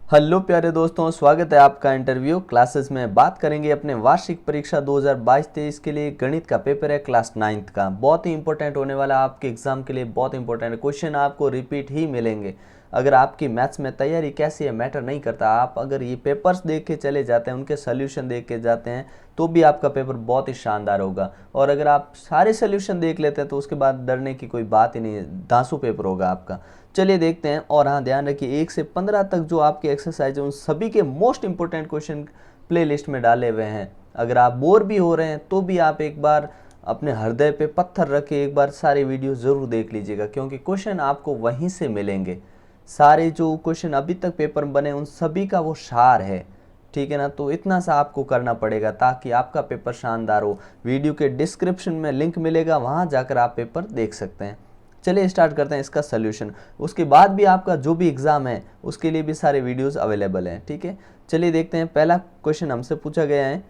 Hello प्यारे दोस्तों, स्वागत है आपका इंटरव्यू क्लासेस में। बात करेंगे अपने वार्षिक परीक्षा 2022-23 के लिए। गणित का पेपर है क्लास 9th का, बहुत ही इंपॉर्टेंट होने वाला है आपके एग्जाम के लिए। बहुत इंपॉर्टेंट है, क्वेश्चन आपको रिपीट ही मिलेंगे। अगर आपकी मैथ्स में तैयारी कैसी है मैटर नहीं करता, आप अगर ये पेपर्स देख के चले जाते हैं, उनके सोल्यूशन देख के जाते हैं, तो भी आपका पेपर बहुत ही शानदार होगा। और अगर आप सारे सोल्यूशन देख लेते हैं तो उसके बाद डरने की कोई बात ही नहीं है, धांसू पेपर होगा आपका। चलिए देखते हैं। और हाँ, ध्यान रखिए 1 से 15 तक जो आपके एक्सरसाइज है उन सभी के मोस्ट इंपोर्टेंट क्वेश्चन प्लेलिस्ट में डाले हुए हैं। अगर आप बोर भी हो रहे हैं तो भी आप एक बार अपने हृदय पे पत्थर रख के एक बार सारे वीडियो ज़रूर देख लीजिएगा, क्योंकि क्वेश्चन आपको वहीं से मिलेंगे। सारे जो क्वेश्चन अभी तक पेपर में बने उन सभी का वो सार है, ठीक है ना। तो इतना सा आपको करना पड़ेगा ताकि आपका पेपर शानदार हो। वीडियो के डिस्क्रिप्शन में लिंक मिलेगा, वहाँ जाकर आप पेपर देख सकते हैं। चलिए स्टार्ट करते हैं इसका सल्यूशन। उसके बाद भी आपका जो भी एग्ज़ाम है उसके लिए भी सारे वीडियोस अवेलेबल हैं, ठीक है। चलिए देखते हैं। पहला क्वेश्चन हमसे पूछा गया है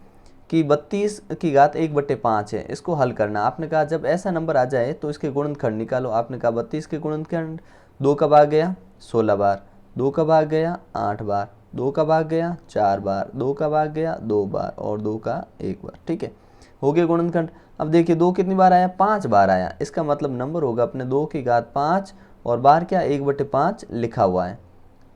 कि 32 की घात 1/5 है, इसको हल करना। आपने कहा जब ऐसा नंबर आ जाए तो इसके गुणनखंड निकालो। आपने कहा 32 के गुणनखंड 2 का भाग गया 16 बार, 2 का भाग गया 8 बार, 2 का भाग गया 4 बार, 2 का भाग गया 2 बार और 2 का 1 बार, ठीक है। हो गया गुणनखंड। अब देखिए 2 कितनी बार आया, 5 बार आया। इसका मतलब नंबर होगा अपने 2 की घात 5 और बार क्या 1/5 लिखा हुआ है,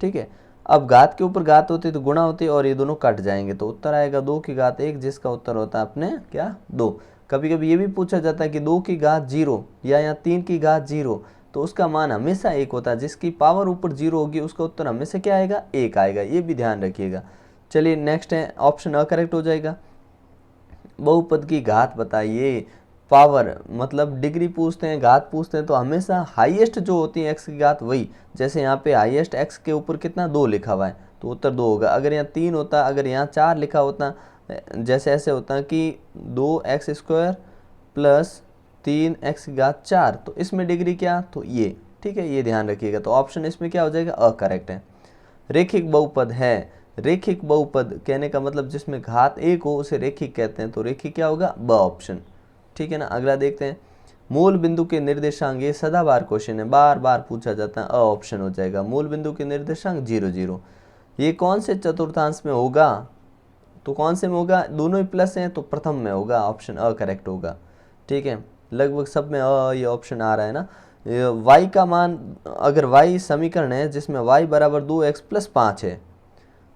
ठीक है। अब घात के ऊपर घात होती है तो गुणा होती है और ये दोनों कट जाएंगे तो उत्तर आएगा 2 की घात 1, जिसका उत्तर होता है अपने क्या 2। कभी कभी ये भी पूछा जाता है कि 2 की घात 0 या यहाँ 3 की घात 0, तो उसका मान हमेशा 1 होता है। जिसकी पावर ऊपर 0 होगी उसका उत्तर हमेशा क्या आएगा, 1 आएगा। ये भी ध्यान रखिएगा। चलिए नेक्स्ट है, ऑप्शन अ करेक्ट हो जाएगा। बहुपद की घात बताइए। पावर मतलब डिग्री पूछते हैं, घात पूछते हैं तो हमेशा हाईएस्ट जो होती है एक्स की घात वही। जैसे यहाँ पे हाईएस्ट एक्स के ऊपर कितना 2 लिखा हुआ है तो उत्तर 2 होगा। अगर यहाँ 3 होता, अगर यहाँ 4 लिखा होता, जैसे ऐसे होता कि 2x² प्लस 3x की घात 4, तो इसमें डिग्री क्या, तो ये, ठीक है। ये ध्यान रखिएगा। तो ऑप्शन इसमें क्या हो जाएगा, अकरेक्ट है। रेखिक बहुपद है। रेखिक बहुपद कहने का मतलब जिसमें घात 1 हो उसे रेखिक कहते हैं, तो रेखिक क्या होगा, ब ऑप्शन, ठीक है ना। अगला देखते हैं। मूल बिंदु के निर्देशांक, ये सदाबहार क्वेश्चन है, बार बार पूछा जाता है। अ ऑप्शन हो जाएगा। मूल बिंदु के निर्देशांक 0 0, ये कौन से चतुर्थांश में होगा, तो कौन से में होगा, दोनों ही प्लस हैं तो प्रथम में होगा। ऑप्शन अ करेक्ट होगा, ठीक है। लगभग सब में अ ये ऑप्शन आ रहा है ना। y का मान, अगर y समीकरण है जिसमें y बराबर 2x प्लस 5 है,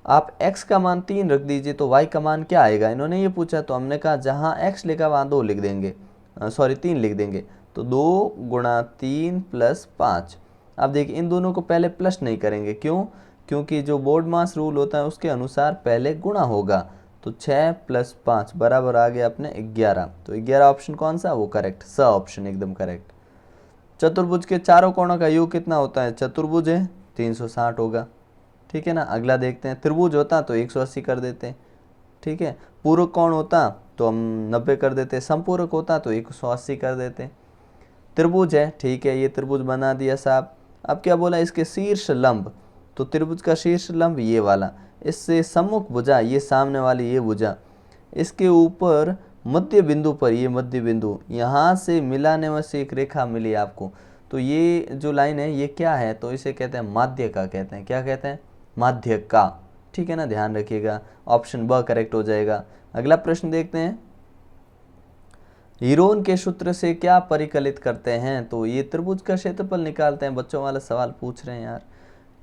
आप x का मान 3 रख दीजिए तो y का मान क्या आएगा। इन्होंने ये पूछा तो हमने कहा जहाँ x लिखा वहाँ 2 लिख देंगे, सॉरी 3 लिख देंगे। तो 2 गुणा 3 प्लस 5। अब देखिए इन दोनों को पहले प्लस नहीं करेंगे, क्यों, क्योंकि जो बोर्ड मास रूल होता है उसके अनुसार पहले गुणा होगा। तो 6 प्लस 5 बराबर आ गया अपने 11। तो 11 ऑप्शन कौन सा, वो करेक्ट, स ऑप्शन एकदम करेक्ट। चतुर्भुज के चारों कोणों का योग कितना होता है, चतुर्भुज है 360 होगा, ठीक है ना। अगला देखते हैं। त्रिभुज होता तो 180 कर देते, ठीक है। पूरक कोण होता तो हम 90 कर देते, संपूरक होता तो 180 कर देते। त्रिभुज है, ठीक है, ये त्रिभुज बना दिया साहब। अब क्या बोला, इसके शीर्ष लंब, तो त्रिभुज का शीर्ष लंब ये वाला, इससे सम्मुख भुजा ये सामने वाली ये भुजा, इसके ऊपर मध्य बिंदु पर ये मध्य बिंदु, यहाँ से मिलाने में से एक रेखा मिली आपको, तो ये जो लाइन है ये क्या है, तो इसे कहते हैं माध्य का, कहते हैं क्या कहते हैं, माध्य का, ठीक है ना। ध्यान रखिएगा, ऑप्शन ब करेक्ट हो जाएगा। अगला प्रश्न देखते हैं। हीरोन के सूत्र से क्या परिकलित करते हैं, तो ये त्रिभुज का क्षेत्रफल निकालते हैं। बच्चों वाला सवाल पूछ रहे हैं यार।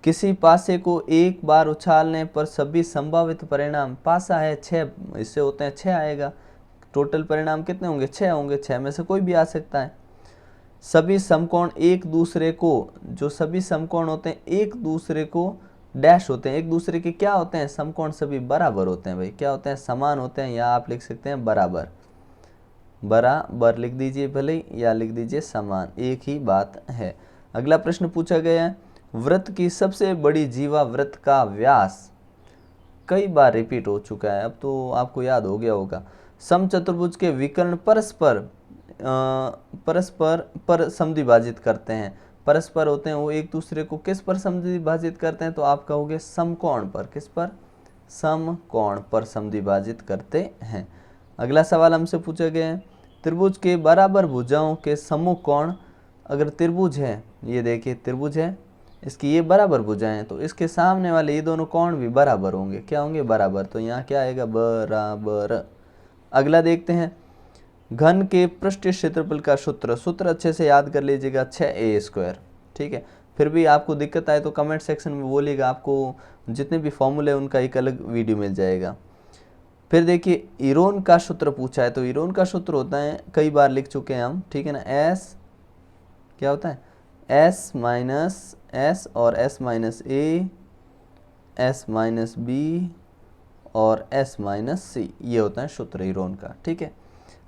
किसी पासे को एक बार उछालने पर सभी संभावित परिणाम, पासा है 6, इससे होते हैं 6 आएगा। टोटल परिणाम कितने होंगे, 6 होंगे, 6 में से कोई भी आ सकता है। सभी समकोण एक दूसरे को, जो सभी समकोण होते हैं एक दूसरे को डैश होते हैं, एक दूसरे के क्या होते हैं, समकोण सभी बराबर होते हैं भाई, क्या होते हैं, समान होते हैं, या आप लिख सकते हैं बराबर, बराबर लिख दीजिए भले या लिख दीजिए समान, एक ही बात है। अगला प्रश्न पूछा गया है। वृत्त की सबसे बड़ी जीवा वृत्त का व्यास, कई बार रिपीट हो चुका है, अब तो आपको याद हो गया होगा। समचतुर्भुज के विकर्ण परस्पर परस्पर पर समद्विभाजित करते हैं। परस्पर होते हैं वो एक दूसरे को किस पर समद्विभाजित करते हैं, तो आप कहोगे समकोण पर, किस पर, समकोण पर समद्विभाजित करते हैं। अगला सवाल हमसे पूछा गया है। त्रिभुज के बराबर भुजाओं के सम्मुख कोण, अगर त्रिभुज है, ये देखिए त्रिभुज है, इसकी ये बराबर भुजाएं, तो इसके सामने वाले ये दोनों कोण भी बराबर होंगे। क्या होंगे? बराबर। तो यहाँ क्या आएगा? बराबर। अगला देखते हैं, घन के पृष्ठीय क्षेत्रफल का सूत्र। सूत्र अच्छे से याद कर लीजिएगा, 6a²। ठीक है, फिर भी आपको दिक्कत आए तो कमेंट सेक्शन में बोलिएगा, आपको जितने भी फॉर्मूले उनका एक अलग वीडियो मिल जाएगा। फिर देखिए, इरोन का सूत्र पूछा है, तो इरोन का सूत्र होता है, कई बार लिख चुके हैं हम, ठीक है ना, एस क्या होता है? एस माइनस एस और एस माइनस ए, एस माइनस बी और एस माइनस सी, ये होता है सूत्र इरोन का। ठीक है,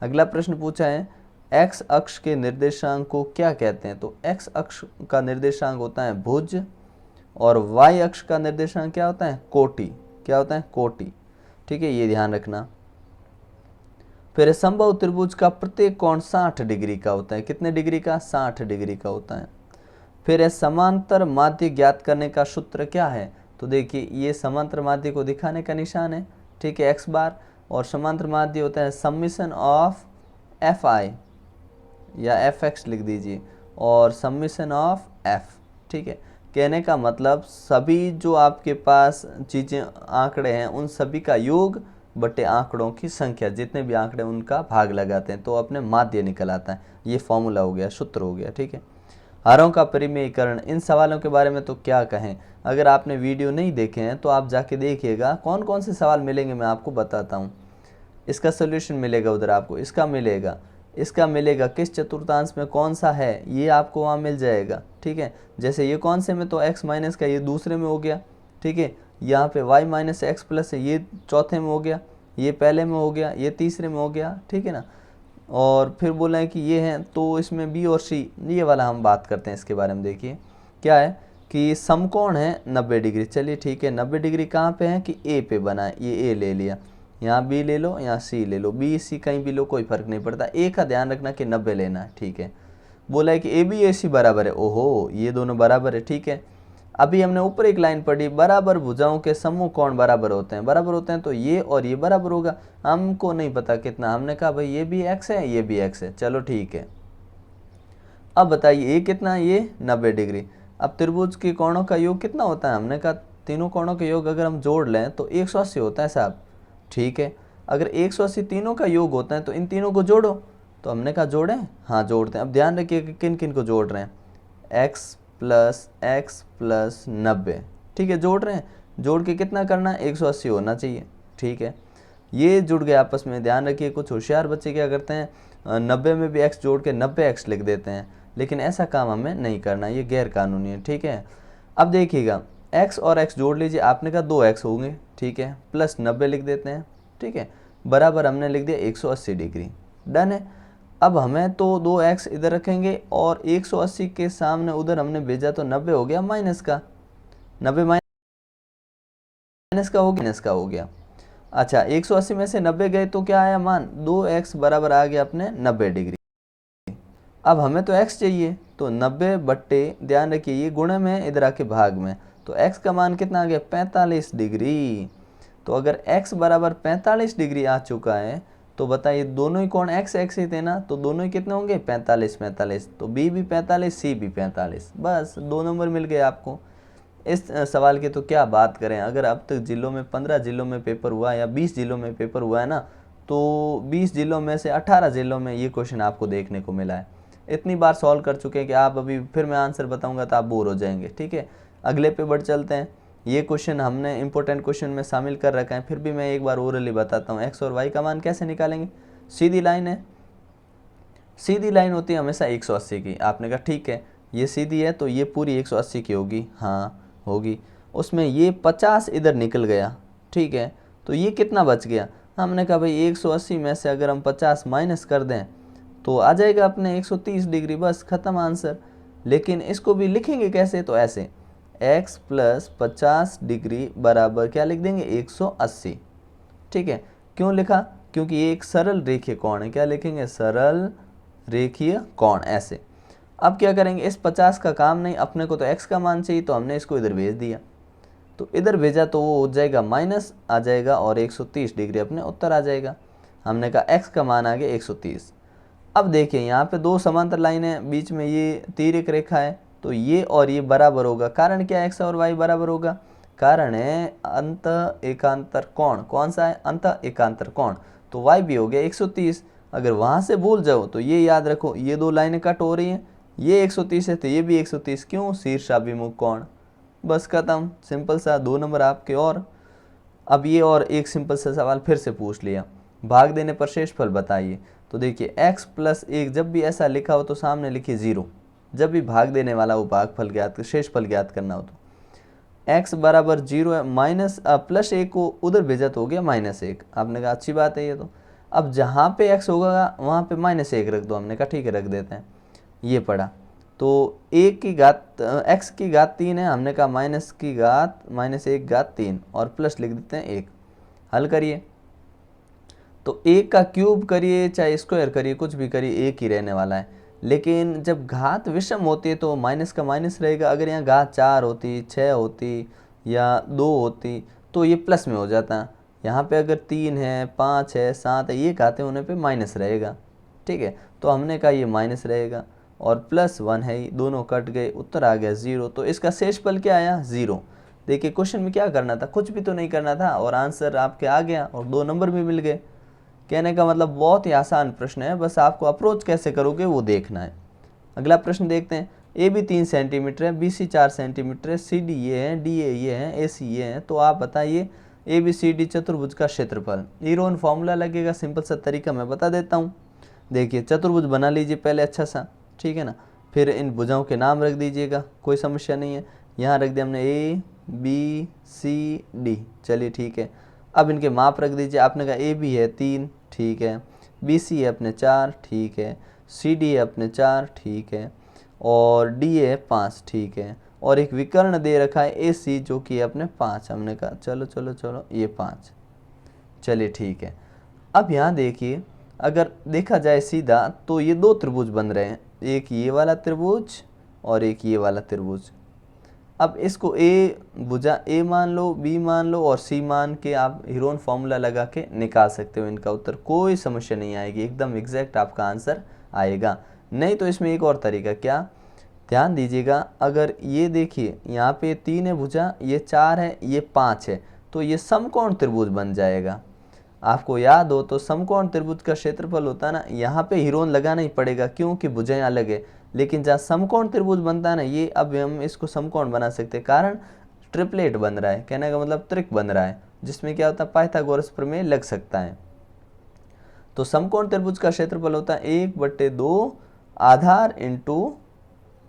अगला प्रश्न पूछा है, एक्स अक्ष के निर्देशांक को क्या कहते हैं? तो एक्स अक्ष का निर्देशांक होता है भुज, और वाई अक्ष का निर्देशांक क्या होता है? कोटि। क्या होता है? कोटि। ठीक है, ये ध्यान रखना। फिर समबाहु त्रिभुज का प्रत्येक कोण 60 डिग्री का होता है। कितने डिग्री का? 60 डिग्री का होता है। फिर समांतर माध्य ज्ञात करने का सूत्र क्या है? तो देखिए, ये समांतर माध्य को दिखाने का निशान है, ठीक है, एक्स बार, और समांतर माध्य होता है समिशन ऑफ एफ आई या एफ एक्स लिख दीजिए, और समिशन ऑफ एफ। ठीक है, कहने का मतलब सभी जो आपके पास चीज़ें आंकड़े हैं उन सभी का योग बटे आंकड़ों की संख्या, जितने भी आंकड़े उनका भाग लगाते हैं तो अपने माध्य निकल आता है। ये फॉर्मूला हो गया, सूत्र हो गया। ठीक है, हारों का परिमेयीकरण। इन सवालों के बारे में तो क्या कहें, अगर आपने वीडियो नहीं देखे हैं तो आप जाके देखिएगा, कौन कौन से सवाल मिलेंगे मैं आपको बताता हूँ। इसका सोल्यूशन मिलेगा उधर आपको, इसका मिलेगा किस चतुर्थांश में कौन सा है, ये आपको वहाँ मिल जाएगा। ठीक है, जैसे ये कौन से में, तो x माइनस का ये दूसरे में हो गया। ठीक है, यहाँ पे y माइनस एक्स प्लस है, ये चौथे में हो गया, ये पहले में हो गया, ये तीसरे में हो गया। ठीक है ना, और फिर बोला है कि ये हैं, तो इसमें b और c, ये वाला हम बात करते हैं इसके बारे में। देखिए क्या है कि समकोण है 90 डिग्री। चलिए ठीक है, 90 डिग्री कहाँ पे है कि a पे बना है, ये a ले लिया, यहाँ b ले लो, यहाँ c ले लो, b c कहीं भी लो, कोई फर्क नहीं पड़ता, a का ध्यान रखना कि 90 लेना है। ठीक है, बोला है कि ए बी ए सी बराबर है, ओहो ये दोनों बराबर है। ठीक है, अभी हमने ऊपर एक लाइन पढ़ी, बराबर भुजाओं के समूह कोण बराबर होते हैं। बराबर होते हैं तो ये और ये बराबर होगा, हमको नहीं पता कितना, हमने कहा भाई ये भी x है, ये भी x है, चलो ठीक है। अब बताइए ये कितना, ये 90 डिग्री। अब त्रिभुज के कोणों का योग कितना होता है? हमने कहा तीनों कोणों का योग अगर हम जोड़ लें तो 180 होता है साहब। ठीक है, अगर 180 तीनों का योग होता है तो इन तीनों को जोड़ो, तो हमने कहा जोड़ें, हाँ जोड़ते हैं। अब ध्यान रखिए कि किन किन को जोड़ रहे हैं, x प्लस 90। ठीक है, जोड़ रहे हैं, जोड़ के कितना करना है? 180 होना चाहिए। ठीक है, ये जुड़ गए आपस में। ध्यान रखिए, कुछ होशियार बच्चे क्या करते हैं, 90 में भी x जोड़ के 90x लिख देते हैं, लेकिन ऐसा काम हमें नहीं करना, ये गैर कानूनी है। ठीक है, अब देखिएगा, x और x जोड़ लीजिए, आपने कहा 2x होंगे। ठीक है, प्लस 90 लिख देते हैं। ठीक है, बराबर हमने लिख दिया 180 डिग्री। डन है। अब हमें तो 2x इधर रखेंगे और 180 के सामने उधर हमने भेजा तो 90 हो गया माइनस का, 90 माइनस का हो गया। अच्छा, 180 में से 90 गए तो क्या आया मान? 2x बराबर आ गया अपने 90 डिग्री। अब हमें तो x चाहिए, तो 90 बट्टे, ध्यान रखिए ये गुणे में, इधर आके भाग में, तो x का मान कितना आ गया? 45 डिग्री। तो अगर x बराबर 45 डिग्री आ चुका है तो बताइए दोनों ही कोण x ही थे ना, तो दोनों ही कितने होंगे? 45। तो b भी 45, c भी 45, बस 2 नंबर मिल गए आपको। इस सवाल की तो क्या बात करें, अगर अब तक जिलों में 15 जिलों में पेपर हुआ या 20 जिलों में पेपर हुआ है ना, तो 20 जिलों में से 18 जिलों में ये क्वेश्चन आपको देखने को मिला है। इतनी बार सॉल्व कर चुके हैं कि आप अभी फिर मैं आंसर बताऊंगा तो आप बोर हो जाएंगे। ठीक है, अगले पे बढ़ चलते हैं। ये क्वेश्चन हमने इंपॉर्टेंट क्वेश्चन में शामिल कर रखा है, फिर भी मैं एक बार ओरली बताता हूँ। एक्स और वाई का मान कैसे निकालेंगे? सीधी लाइन है, सीधी लाइन होती है हमेशा 180 की। आपने कहा ठीक है, ये सीधी है तो ये पूरी 180 की होगी, हाँ होगी। उसमें ये 50 इधर निकल गया, ठीक है, तो ये कितना बच गया? हमने कहा भाई 180 में से अगर हम 50 माइनस कर दें तो आ जाएगा अपने 130 डिग्री, बस ख़त्म आंसर। लेकिन इसको भी लिखेंगे कैसे? तो ऐसे, x प्लस 50 डिग्री बराबर क्या लिख देंगे? 180। ठीक है, क्यों लिखा? क्योंकि ये एक सरल रेखीय कोण है। क्या लिखेंगे? सरल रेखीय कोण, ऐसे। अब क्या करेंगे, इस 50 का काम नहीं, अपने को तो x का मान चाहिए, तो हमने इसको इधर भेज दिया, तो इधर भेजा तो वो हो जाएगा माइनस आ जाएगा और 130 डिग्री अपने उत्तर आ जाएगा। हमने कहा x का मान आ गया 130। अब देखिए यहाँ पे दो समांतर लाइन है, बीच में ये तिर्यक रेखा है, तो ये और ये बराबर होगा। कारण क्या है x और y बराबर होगा? कारण है अंत एकांतर कोण। कौन सा है? अंत एकांतर कोण। तो y भी हो गया 130। अगर वहाँ से भूल जाओ तो ये याद रखो, ये दो लाइनें कट हो रही हैं, ये 130 है तो ये भी 130। क्यों? शीर्षाभिमुख कोण। बस खत्म, सिंपल सा 2 नंबर आपके। और अब ये और एक सिंपल सा सवाल फिर से पूछ लिया, भाग देने पर शेषफल बताइए। तो देखिए x + 1 जब भी ऐसा लिखा हो तो सामने लिखिए 0। जब भी भाग देने वाला हो, भागफल ज्ञात शेषफल ज्ञात करना हो तो x बराबर 0 है, माइनस +1 को उधर भेजा तो हो गया -1। आपने कहा अच्छी बात है ये तो। अब जहाँ पे x होगा वहाँ पे -1 रख दो। हमने कहा ठीक है रख देते हैं, ये पढ़ा। तो x की घात 3 है, हमने कहा -1 घात 3 और प्लस लिख देते हैं 1। हल करिए तो 1 का क्यूब करिए चाहे स्क्वायर करिए, कुछ भी करिए एक ही रहने वाला है। लेकिन जब घात विषम होती है तो माइनस का माइनस रहेगा। अगर यहाँ घात 4 होती, 6 होती या 2 होती तो ये प्लस में हो जाता। यहाँ पे अगर 3 है, 5 है, 7 है, ये घाते होने पे माइनस रहेगा। ठीक है, तो हमने कहा ये माइनस रहेगा और +1 है, दोनों कट गए, उत्तर आ गया 0। तो इसका शेषफल क्या आया? 0। देखिए क्वेश्चन में क्या करना था, कुछ भी तो नहीं करना था और आंसर आपके आ गया और 2 नंबर भी मिल गए। कहने का मतलब बहुत ही आसान प्रश्न है, बस आपको अप्रोच कैसे करोगे वो देखना है। अगला प्रश्न देखते हैं। ए बी 3 सेंटीमीटर है, बी सी 4 सेंटीमीटर है, सी डी ये है, डी ए ये है, ए सी ये है। तो आप बताइए ए बी सी डी चतुर्भुज का क्षेत्रफल। ईरोन फॉर्मूला लगेगा, सिंपल सा तरीका मैं बता देता हूँ। देखिए चतुर्भुज बना लीजिए पहले अच्छा सा, ठीक है ना। फिर इन भुजाओं के नाम रख दीजिएगा, कोई समस्या नहीं है। यहाँ रख दिया हमने ए बी सी डी, चलिए ठीक है। अब इनके माप रख दीजिए। आपने कहा ए बी है 3, ठीक है, बी सी है अपने 4, ठीक है, सी डी है अपने 4, ठीक है, और डी है 5, ठीक है, और एक विकर्ण दे रखा है ए सी जो कि है अपने 5। हमने कहा चलो चलो चलो ये 5, चलिए ठीक है। अब यहाँ देखिए अगर देखा जाए सीधा तो ये 2 त्रिभुज बन रहे हैं, एक ये वाला त्रिभुज और एक ये वाला त्रिभुज। अब इसको ए भुजा ए मान लो, बी मान लो और सी मान के आप हीरोन फॉर्मूला लगा के निकाल सकते हो इनका उत्तर, कोई समस्या नहीं आएगी, एकदम एग्जैक्ट आपका आंसर आएगा। नहीं तो इसमें एक और तरीका, क्या? ध्यान दीजिएगा, अगर ये देखिए यहाँ पे 3 है भुजा, ये 4 है, ये 5 है, तो ये समकोण त्रिभुज बन जाएगा। आपको याद हो तो समकोण त्रिभुज का क्षेत्रफल होता है ना, यहाँ पे हीरोन लगाना ही पड़ेगा क्योंकि भुजाएं अलग है। लेकिन जहाँ समकोण त्रिभुज बनता है ना, ये अब हम इसको समकोण बना सकते हैं, कारण ट्रिपलेट बन रहा है, कहने का मतलब त्रिक बन रहा है, जिसमें क्या होता है पाइथागोरस प्रमेय लग सकता है। तो समकोण त्रिभुज का क्षेत्रफल होता है 1/2 आधार इंटू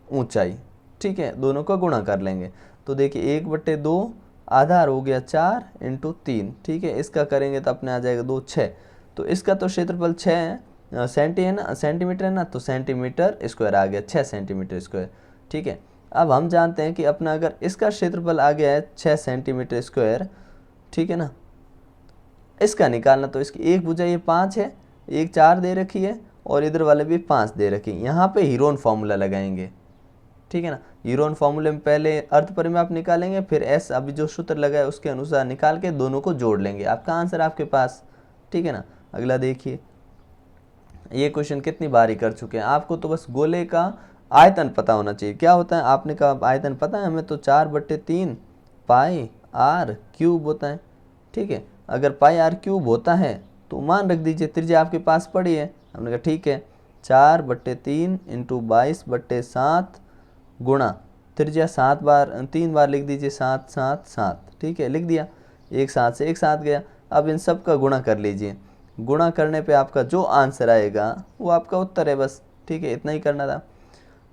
ऊंचाई, ठीक है, दोनों का गुणा कर लेंगे। तो देखिए 1/2 आधार हो गया 4 इंटू 3, ठीक है, इसका करेंगे तो अपने आ जाएगा 2 6। तो इसका तो क्षेत्रफल 6 सेंटीमीटर है ना, तो सेंटीमीटर स्क्वायर आ गया 6 सेंटीमीटर स्क्वायर, ठीक है। अब हम जानते हैं कि अपना अगर इसका क्षेत्रफल आ गया है 6 सेंटीमीटर स्क्वायर, ठीक है ना, इसका निकालना तो इसकी एक भुजा ये 5 है, एक 4 दे रखी है और इधर वाले भी 5 दे रखी है। यहाँ पे हीरोन फॉर्मूला लगाएंगे, ठीक है ना। हीरोन फॉर्मूले में पहले अर्थ परिमेय आप निकालेंगे, फिर एस अभी जो सूत्र लगा है उसके अनुसार निकाल के दोनों को जोड़ लेंगे, आपका आंसर आपके पास, ठीक है ना। अगला देखिए, ये क्वेश्चन कितनी बारी कर चुके हैं, आपको तो बस गोले का आयतन पता होना चाहिए। क्या होता है आपने कहा आयतन पता है हमें, तो 4/3 पाई आर क्यूब होता है, ठीक है। अगर पाई आर क्यूब होता है तो मान रख दीजिए, त्रिज्या आपके पास पड़ी है, हमने कहा ठीक है 4/3 इंटू 22/7 गुणा त्रिज्या 7 बार 3 बार लिख दीजिए 7 7 7, ठीक है, लिख दिया, एक साथ से एक साथ गया। अब इन सब का गुणा कर लीजिए, गुणा करने पे आपका जो आंसर आएगा वो आपका उत्तर है, बस, ठीक है, इतना ही करना था।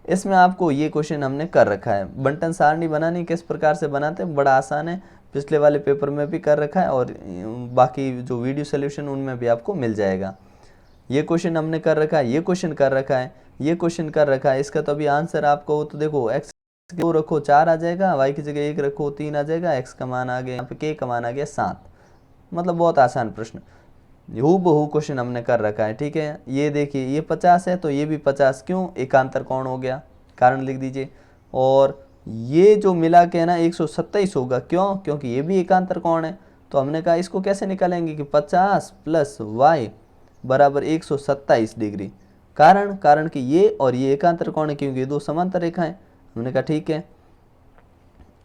इसमें आपको ये क्वेश्चन हमने कर रखा है, बंटन सारणी बनानी किस प्रकार से बनाते हैं, बड़ा आसान है, पिछले वाले पेपर में भी कर रखा है और बाकी जो वीडियो सोल्यूशन उनमें भी आपको मिल जाएगा। ये क्वेश्चन हमने कर रखा है, ये क्वेश्चन कर रखा है, ये क्वेश्चन कर रखा है। इसका तो अभी आंसर आपको तो देखो एक्स 2 रखो 4 आ जाएगा, वाई की जगह 1 रखो 3 आ जाएगा, एक्स का मान आ गया यहाँ पे, के का मान आ गया 7। मतलब बहुत आसान प्रश्न, हूबहू क्वेश्चन हमने कर रखा है, ठीक है। ये देखिए ये 50 है तो ये भी 50, क्यों? एकांतर कोण हो गया, कारण लिख दीजिए। और ये जो मिला के है ना 127 होगा, क्यों? क्योंकि ये भी एकांतर कोण है। तो हमने कहा इसको कैसे निकालेंगे कि 50 + y बराबर 127 डिग्री। कारण कि ये और ये एकांतर कोण है क्योंकि ये 2 समांतर रेखाएं। हमने कहा ठीक है।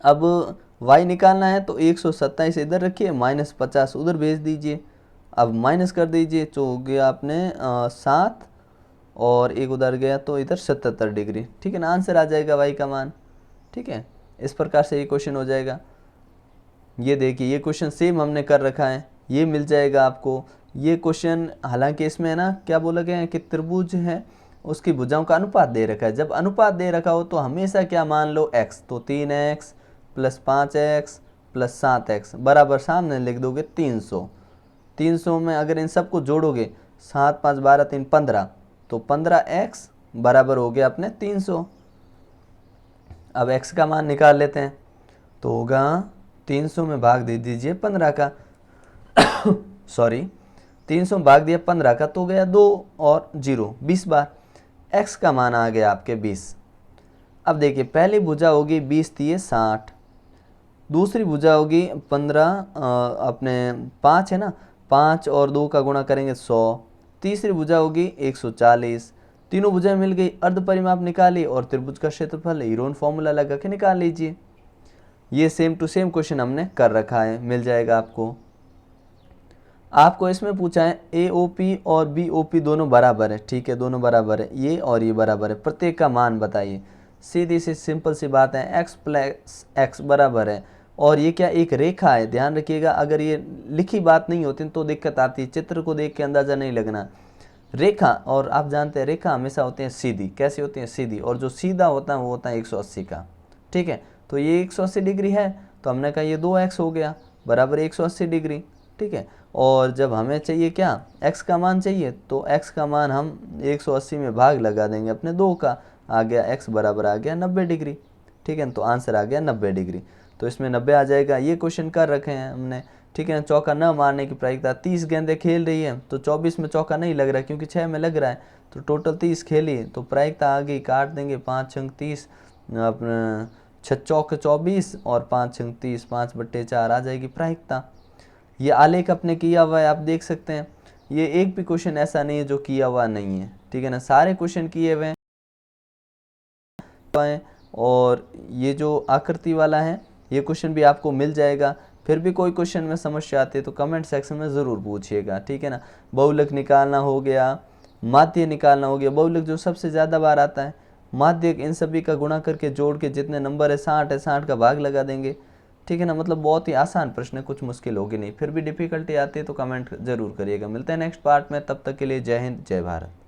अब y निकालना है तो 127 इधर रखिए, -50 उधर भेज दीजिए। अब माइनस कर दीजिए तो हो गया आपने 7 और एक उधर गया तो इधर 77 डिग्री। ठीक है ना, आंसर आ जाएगा y का मान। ठीक है, इस प्रकार से ये क्वेश्चन हो जाएगा। ये देखिए ये क्वेश्चन सेम हमने कर रखा है, ये मिल जाएगा आपको। ये क्वेश्चन हालांकि इसमें है ना क्या बोला गया है कि त्रिभुज है उसकी भुजाओं का अनुपात दे रखा है। जब अनुपात दे रखा हो तो हमेशा क्या मान लो x, तो 3x + 5x + 7x बराबर सामने लिख दोगे 300। 300 में अगर इन सबको जोड़ोगे 7 5 12 3 15, तो 15x बराबर हो गया अपने 300। अब x का मान निकाल लेते हैं, तो होगा 300 में भाग दे दीजिए 15 का सॉरी 300 में भाग दिया 15 का तो गया 2 और 0 20 बार। x का मान आ गया आपके 20। अब देखिए पहली भुजा होगी 20 थी 60, दूसरी भुजा होगी 15 अपने 5 है ना, 5 और 2 का गुणा करेंगे 100, तीसरी भुजा होगी 140। तीनों भुजाएं मिल गई, अर्ध परिमाप निकालिए और त्रिभुज का क्षेत्रफल हीरोन फॉर्मूला लगा के निकाल लीजिए। ये सेम टू सेम क्वेश्चन हमने कर रखा है, मिल जाएगा आपको। आपको इसमें पूछा है AOP और BOP दोनों बराबर है। ठीक है, दोनों बराबर है, ये और ये बराबर है, प्रत्येक का मान बताइए। सीधी सी सिंपल सी बात है, x + x बराबर है। और ये क्या एक रेखा है, ध्यान रखिएगा। अगर ये लिखी बात नहीं होती तो दिक्कत आती है, चित्र को देख के अंदाजा नहीं लगना। रेखा, और आप जानते हैं रेखा हमेशा होती है सीधी। कैसी होती है? सीधी। और जो सीधा होता है वो होता है 180 का। ठीक है, तो ये 180 डिग्री है, तो हमने कहा ये 2x हो गया बराबर 180 डिग्री। ठीक है, और जब हमें चाहिए क्या, x का मान चाहिए, तो x का मान हम 180 में भाग लगा देंगे अपने 2 का, आ गया x बराबर आ गया 90 डिग्री। ठीक है, तो आंसर आ गया 90 डिग्री। तो इसमें 90 आ जाएगा। ये क्वेश्चन कर रखे हैं हमने। ठीक है, चौका न मारने की प्रायिकता। 30 गेंदें खेल रही है तो 24 में चौका नहीं लग रहा है क्योंकि 6 में लग रहा है, तो टोटल 30 खेली, तो प्रायिकता आ गई, काट देंगे 5 छंग 30, अपना 6 चौक 24 और 5 छंग 30, 5/4 आ जाएगी प्रायिकता। ये आलेख अपने किया हुआ है, आप देख सकते हैं। ये एक भी क्वेश्चन ऐसा नहीं है जो किया हुआ नहीं है। ठीक है ना, सारे क्वेश्चन किए हुए हैं। और ये जो आकृति वाला है ये क्वेश्चन भी आपको मिल जाएगा। फिर भी कोई क्वेश्चन में समस्या आती है तो कमेंट सेक्शन में ज़रूर पूछिएगा। ठीक है ना, बहुलक निकालना हो गया, माध्य निकालना हो गया। बहुलक जो सबसे ज़्यादा बार आता है, माध्य इन सभी का गुणा करके जोड़ के जितने नंबर है 60 का भाग लगा देंगे। ठीक है ना, मतलब बहुत ही आसान प्रश्न है, कुछ मुश्किल होगी नहीं। फिर भी डिफिकल्टी आती है तो कमेंट जरूर करिएगा। मिलते हैं नेक्स्ट पार्ट में, तब तक के लिए जय हिंद जय भारत।